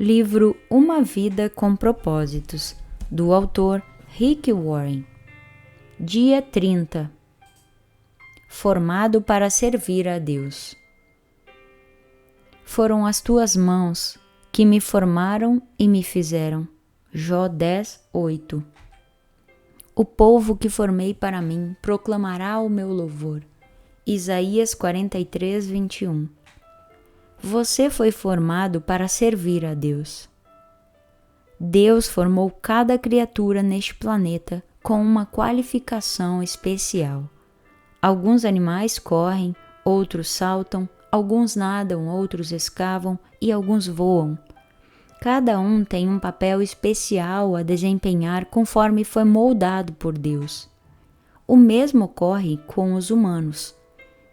Livro Uma Vida com Propósitos, do autor Rick Warren. Dia 30. Formado para servir a Deus. Foram as tuas mãos que me formaram e me fizeram. Jó 10:8. O povo que formei para mim proclamará o meu louvor. Isaías 43:21. Você foi formado para servir a Deus. Deus formou cada criatura neste planeta com uma qualificação especial. Alguns animais correm, outros saltam, alguns nadam, outros escavam e alguns voam. Cada um tem um papel especial a desempenhar conforme foi moldado por Deus. O mesmo ocorre com os humanos.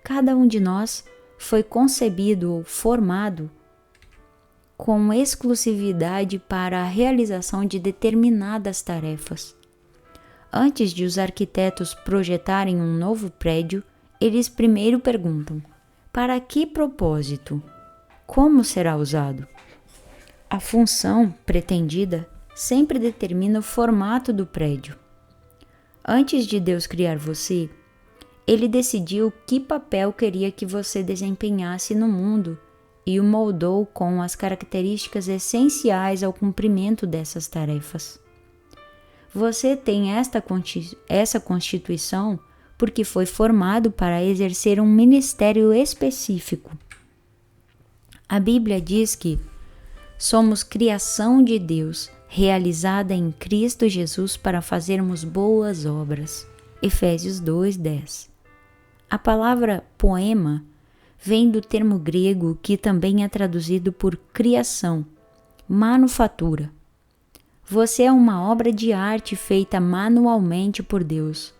Cada um de nós foi concebido ou formado com exclusividade para a realização de determinadas tarefas. Antes de os arquitetos projetarem um novo prédio, eles primeiro perguntam: para que propósito? Como será usado? A função pretendida sempre determina o formato do prédio. Antes de Deus criar você, Ele decidiu que papel queria que você desempenhasse no mundo e o moldou com as características essenciais ao cumprimento dessas tarefas. Você tem essa constituição porque foi formado para exercer um ministério específico. A Bíblia diz que somos criação de Deus, realizada em Cristo Jesus para fazermos boas obras. Efésios 2:10. A palavra poema vem do termo grego que também é traduzido por criação, manufatura. Você é uma obra de arte feita manualmente por Deus.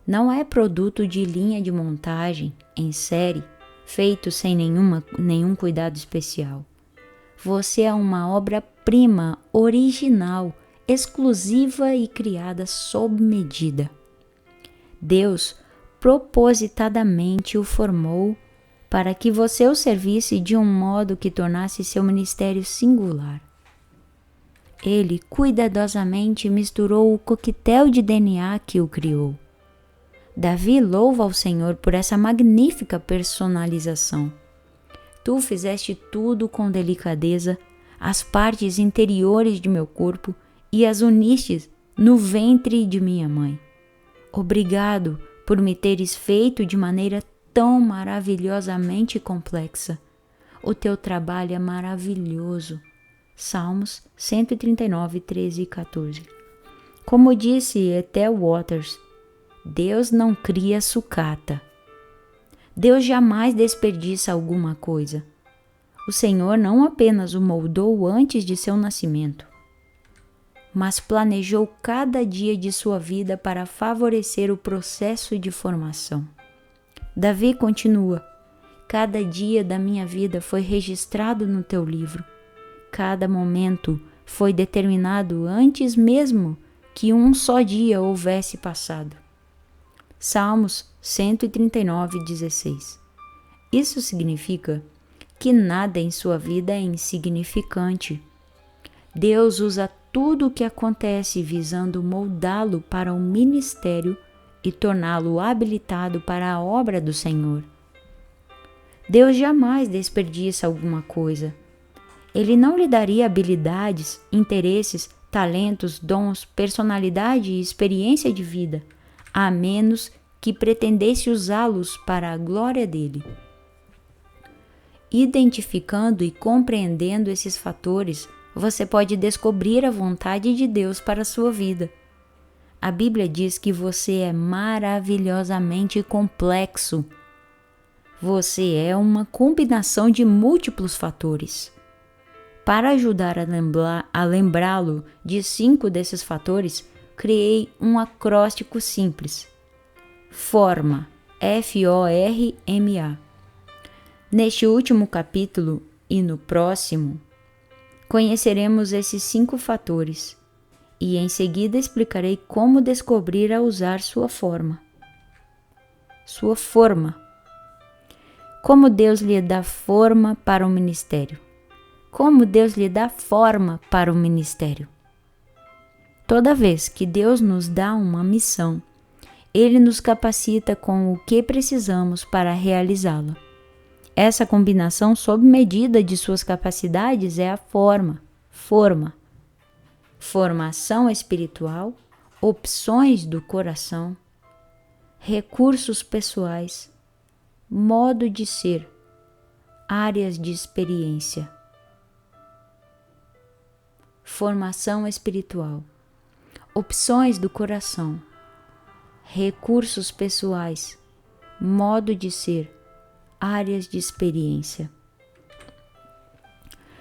Não é produto de linha de montagem, em série, feito sem nenhum cuidado especial. Você é uma obra-prima original, exclusiva e criada sob medida. Deus propositadamente o formou para que você o servisse de um modo que tornasse seu ministério singular. Ele cuidadosamente misturou o coquetel de DNA que o criou. Davi louva ao Senhor por essa magnífica personalização. Tu fizeste tudo com delicadeza, as partes interiores de meu corpo e as unistes no ventre de minha mãe. Obrigado por me teres feito de maneira tão maravilhosamente complexa. O teu trabalho é maravilhoso. Salmos 139, 13 e 14. Como disse Ethel Waters, Deus não cria sucata. Deus jamais desperdiça alguma coisa. O Senhor não apenas o moldou antes de seu nascimento, mas planejou cada dia de sua vida para favorecer o processo de formação. Davi continua: cada dia da minha vida foi registrado no teu livro. Cada momento foi determinado antes mesmo que um só dia houvesse passado. Salmos 139, 16. Isso significa que nada em sua vida é insignificante. Deus usa tudo o que acontece visando moldá-lo para o ministério e torná-lo habilitado para a obra do Senhor. Deus jamais desperdiça alguma coisa. Ele não lhe daria habilidades, interesses, talentos, dons, personalidade e experiência de vida, a menos que pretendesse usá-los para a glória dele. Identificando e compreendendo esses fatores, você pode descobrir a vontade de Deus para a sua vida. A Bíblia diz que você é maravilhosamente complexo. Você é uma combinação de múltiplos fatores. Para ajudar a lembrá-lo de 5 desses fatores, criei um acróstico simples. FORMA, F-O-R-M-A. Neste último capítulo e no próximo, conheceremos esses 5 fatores e em seguida explicarei como descobrir a usar sua forma. Sua forma. Como Deus lhe dá forma para o ministério. como Deus lhe dá forma para o ministério. Toda vez que Deus nos dá uma missão, Ele nos capacita com o que precisamos para realizá-la. Essa combinação sob medida de suas capacidades é a forma. Formação espiritual, opções do coração, recursos pessoais, modo de ser, áreas de experiência. Formação espiritual, opções do coração, recursos pessoais, modo de ser, áreas de experiência.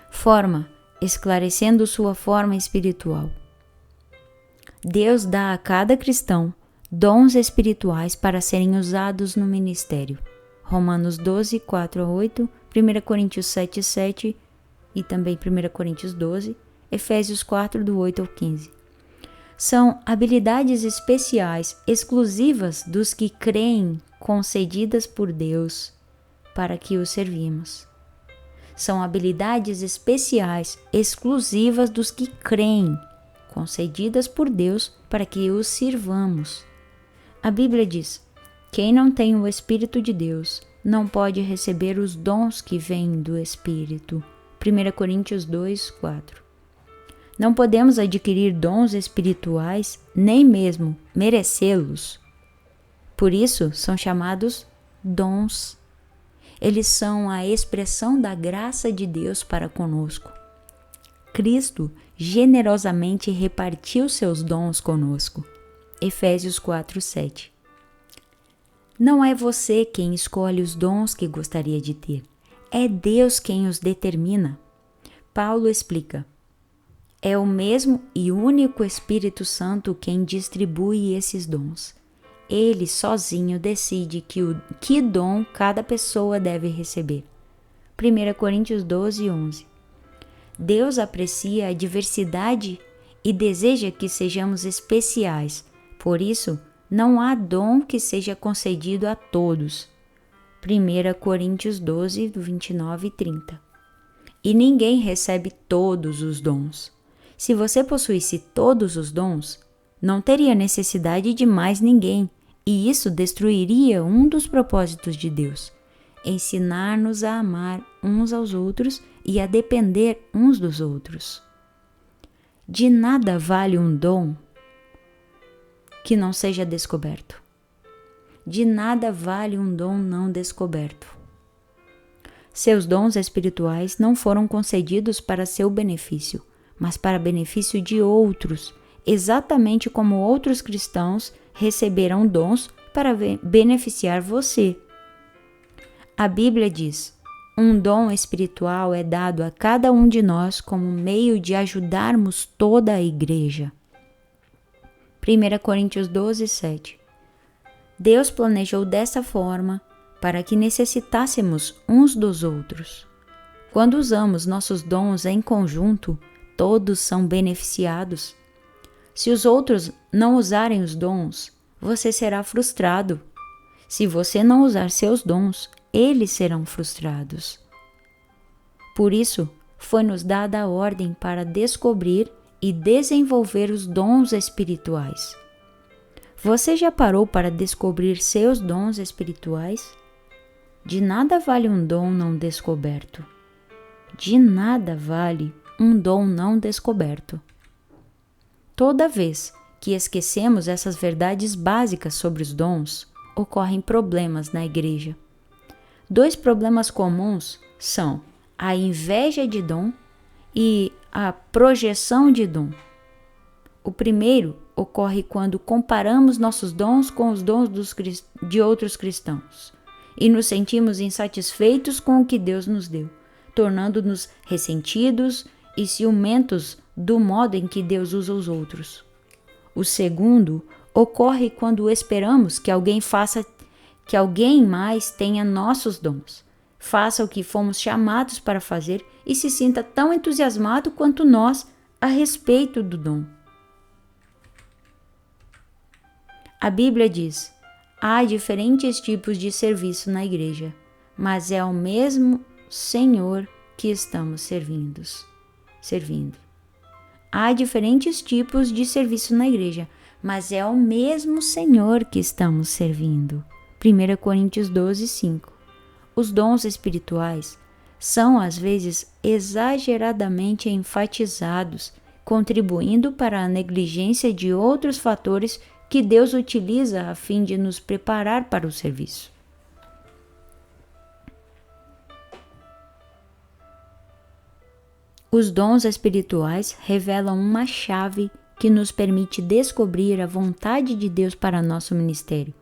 Forma, esclarecendo sua forma espiritual. Deus dá a cada cristão dons espirituais para serem usados no ministério. Romanos 12, 4 a 8, 1 Coríntios 7, 7 e também 1 Coríntios 12, Efésios 4, do 8 ao 15. São habilidades especiais, exclusivas dos que creem, concedidas por Deus para que o servimos. São habilidades especiais, exclusivas dos que creem, concedidas por Deus para que os sirvamos. A Bíblia diz: quem não tem o Espírito de Deus não pode receber os dons que vêm do Espírito. 1 Coríntios 2, 4. Não podemos adquirir dons espirituais, nem mesmo merecê-los. Por isso, são chamados dons. Eles são a expressão da graça de Deus para conosco. Cristo generosamente repartiu seus dons conosco. Efésios 4, 7. Não é você quem escolhe os dons que gostaria de ter. É Deus quem os determina. Paulo explica: é o mesmo e único Espírito Santo quem distribui esses dons. Ele sozinho decide que dom cada pessoa deve receber. 1 Coríntios 12, 11. Deus aprecia a diversidade e deseja que sejamos especiais. Por isso, não há dom que seja concedido a todos. 1 Coríntios 12, 29 e 30. E ninguém recebe todos os dons. Se você possuísse todos os dons, não teria necessidade de mais ninguém. E isso destruiria um dos propósitos de Deus: ensinar-nos a amar uns aos outros e a depender uns dos outros. De nada vale um dom que não seja descoberto. De nada vale um dom não descoberto. Seus dons espirituais não foram concedidos para seu benefício, mas para benefício de outros, exatamente como outros cristãos receberão dons para beneficiar você. A Bíblia diz: um dom espiritual é dado a cada um de nós como meio de ajudarmos toda a igreja. 1 Coríntios 12, 7. Deus planejou dessa forma para que necessitássemos uns dos outros. Quando usamos nossos dons em conjunto, todos são beneficiados. Se os outros não usarem os dons, você será frustrado. Se você não usar seus dons, eles serão frustrados. Por isso, foi-nos dada a ordem para descobrir e desenvolver os dons espirituais. Você já parou para descobrir seus dons espirituais? De nada vale um dom não descoberto. De nada vale um dom não descoberto. Toda vez que esquecemos essas verdades básicas sobre os dons, ocorrem problemas na igreja. 2 problemas comuns são a inveja de dom e a projeção de dom. O primeiro ocorre quando comparamos nossos dons com os dons de outros cristãos e nos sentimos insatisfeitos com o que Deus nos deu, tornando-nos ressentidos e ciumentos do modo em que Deus usa os outros. O segundo ocorre quando esperamos que alguém mais tenha nossos dons, faça o que fomos chamados para fazer e se sinta tão entusiasmado quanto nós a respeito do dom. A Bíblia diz: há diferentes tipos de serviço na igreja, mas é o mesmo Senhor que estamos servindo. Há diferentes tipos de serviço na igreja, mas é o mesmo Senhor que estamos servindo. 1 Coríntios 12, 5. Os dons espirituais são às vezes exageradamente enfatizados, contribuindo para a negligência de outros fatores que Deus utiliza a fim de nos preparar para o serviço. Os dons espirituais revelam uma chave que nos permite descobrir a vontade de Deus para nosso ministério.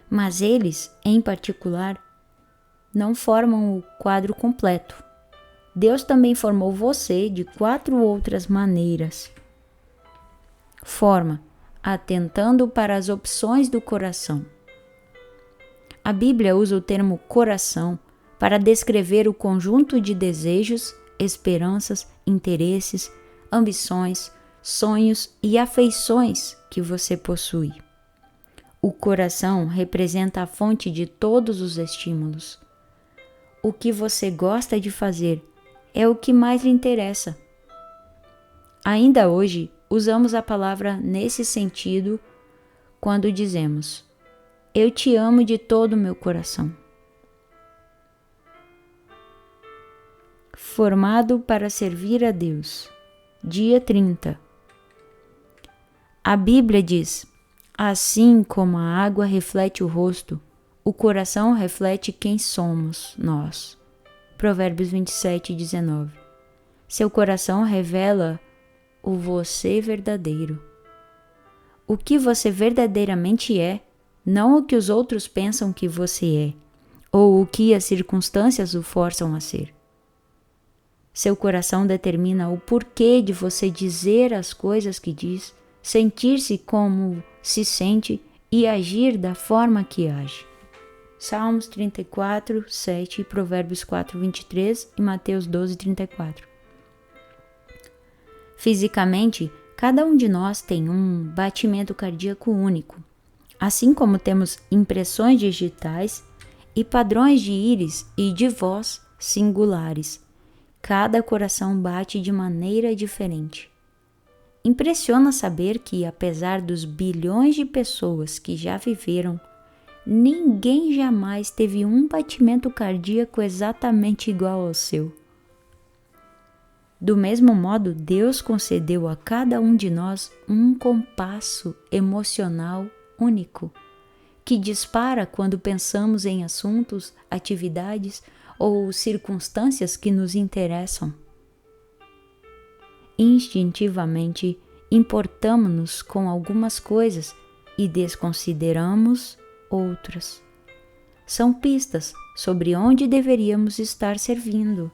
Mas eles, em particular, não formam o quadro completo. Deus também formou você de 4 outras maneiras. Forma, atentando para as opções do coração. A Bíblia usa o termo coração para descrever o conjunto de desejos, esperanças, interesses, ambições, sonhos e afeições que você possui. O coração representa a fonte de todos os estímulos. O que você gosta de fazer é o que mais lhe interessa. Ainda hoje, usamos a palavra nesse sentido quando dizemos: eu te amo de todo o meu coração. Formado para servir a Deus. Dia 30. A Bíblia diz: assim como a água reflete o rosto, o coração reflete quem somos nós. Provérbios 27, 19. Seu coração revela o você verdadeiro. O que você verdadeiramente é, não o que os outros pensam que você é, ou o que as circunstâncias o forçam a ser. Seu coração determina o porquê de você dizer as coisas que diz, sentir-se como se sente e agir da forma que age. Salmos 34, 7, Provérbios 4, 23 e Mateus 12, 34. Fisicamente, cada um de nós tem um batimento cardíaco único, assim como temos impressões digitais e padrões de íris e de voz singulares. Cada coração bate de maneira diferente. Impressiona saber que, apesar dos bilhões de pessoas que já viveram, ninguém jamais teve um batimento cardíaco exatamente igual ao seu. Do mesmo modo, Deus concedeu a cada um de nós um compasso emocional único, que dispara quando pensamos em assuntos, atividades ou circunstâncias que nos interessam. Instintivamente, importamos-nos com algumas coisas e desconsideramos outras. São pistas sobre onde deveríamos estar servindo.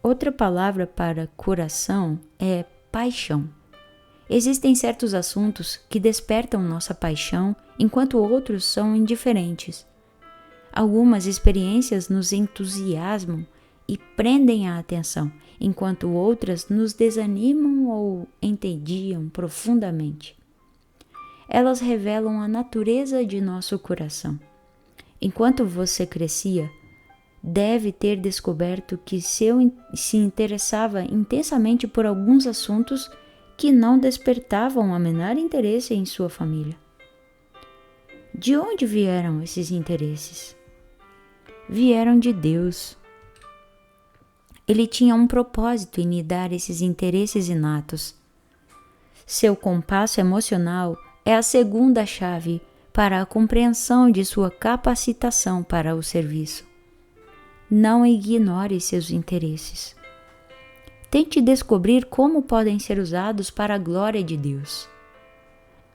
Outra palavra para coração é paixão. Existem certos assuntos que despertam nossa paixão, enquanto outros são indiferentes. Algumas experiências nos entusiasmam e prendem a atenção, enquanto outras nos desanimam ou entediam profundamente. Elas revelam a natureza de nosso coração. Enquanto você crescia, deve ter descoberto que se interessava intensamente por alguns assuntos que não despertavam o menor interesse em sua família. De onde vieram esses interesses? Vieram de Deus. Ele tinha um propósito em lhe dar esses interesses inatos. Seu compasso emocional é a segunda chave para a compreensão de sua capacitação para o serviço. Não ignore seus interesses. Tente descobrir como podem ser usados para a glória de Deus.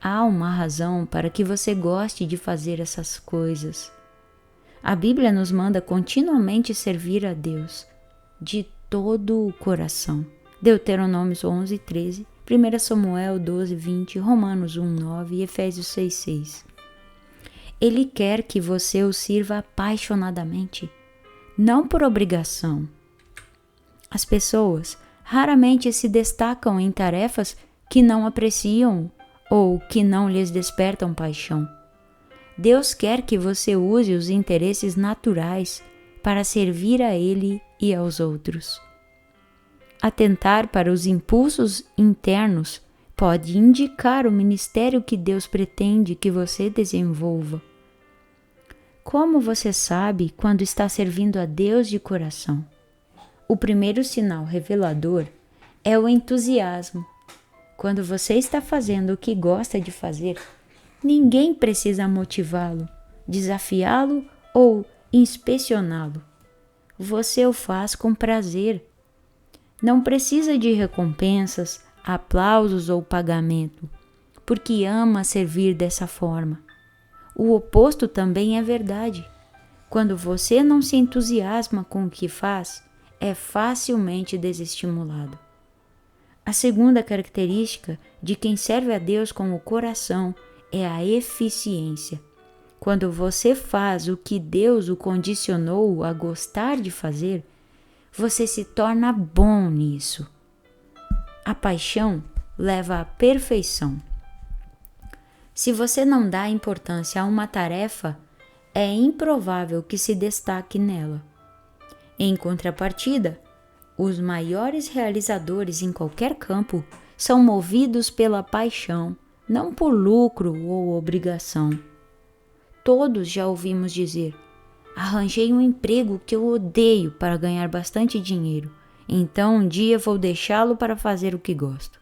Há uma razão para que você goste de fazer essas coisas. A Bíblia nos manda continuamente servir a Deus de todo o coração. Deuteronômio 11, 13, 1 Samuel 12, 20, Romanos 1, 9 e Efésios 6, 6. Ele quer que você o sirva apaixonadamente, não por obrigação. As pessoas raramente se destacam em tarefas que não apreciam ou que não lhes despertam paixão. Deus quer que você use os interesses naturais para servir a Ele e aos outros. Atentar para os impulsos internos pode indicar o ministério que Deus pretende que você desenvolva. Como você sabe quando está servindo a Deus de coração? O primeiro sinal revelador é o entusiasmo. Quando você está fazendo o que gosta de fazer, ninguém precisa motivá-lo, desafiá-lo ou inspecioná-lo. Você o faz com prazer. Não precisa de recompensas, aplausos ou pagamento, porque ama servir dessa forma. O oposto também é verdade. Quando você não se entusiasma com o que faz, é facilmente desestimulado. A segunda característica de quem serve a Deus com o coração é a eficiência. Quando você faz o que Deus o condicionou a gostar de fazer, você se torna bom nisso. A paixão leva à perfeição. Se você não dá importância a uma tarefa, é improvável que se destaque nela. Em contrapartida, os maiores realizadores em qualquer campo são movidos pela paixão, não por lucro ou obrigação. Todos já ouvimos dizer: arranjei um emprego que eu odeio para ganhar bastante dinheiro, então um dia vou deixá-lo para fazer o que gosto.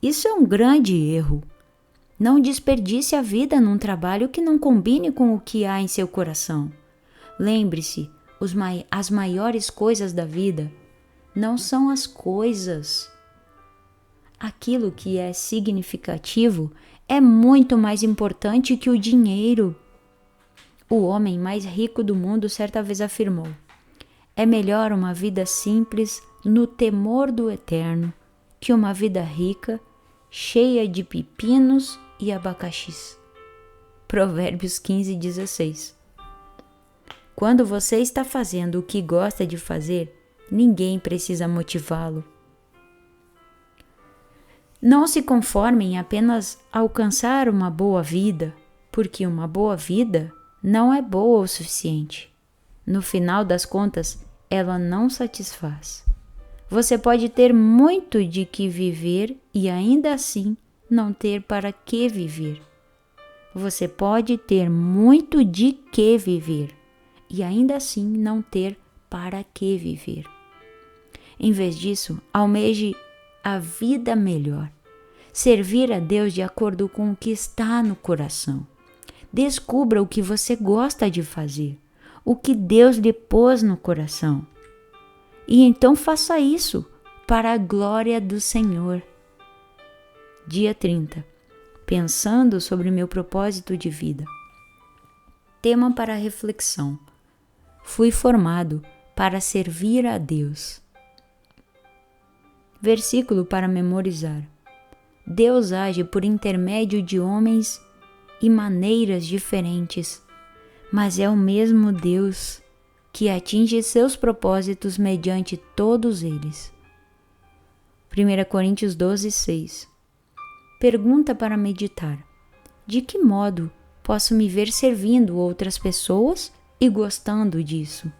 Isso é um grande erro. Não desperdice a vida num trabalho que não combine com o que há em seu coração. Lembre-se, as maiores coisas da vida não são as coisas. Aquilo que é significativo é muito mais importante que o dinheiro. O homem mais rico do mundo certa vez afirmou: é melhor uma vida simples no temor do eterno que uma vida rica, cheia de pepinos e abacaxis. Provérbios 15:16. Quando você está fazendo o que gosta de fazer, ninguém precisa motivá-lo. Não se conforme em apenas alcançar uma boa vida, porque uma boa vida não é boa o suficiente. No final das contas, ela não satisfaz. Você pode ter muito de que viver e ainda assim não ter para que viver. Você pode ter muito de que viver e ainda assim não ter para que viver. Em vez disso, almeje a vida melhor. Servir a Deus de acordo com o que está no coração. Descubra o que você gosta de fazer, o que Deus lhe pôs no coração. E então faça isso para a glória do Senhor. Dia 30. Pensando sobre meu propósito de vida. Tema para reflexão. Fui formado para servir a Deus. Versículo para memorizar. Deus age por intermédio de homens e maneiras diferentes, mas é o mesmo Deus que atinge seus propósitos mediante todos eles. 1 Coríntios 12:6. Pergunta para meditar: de que modo posso me ver servindo outras pessoas e gostando disso?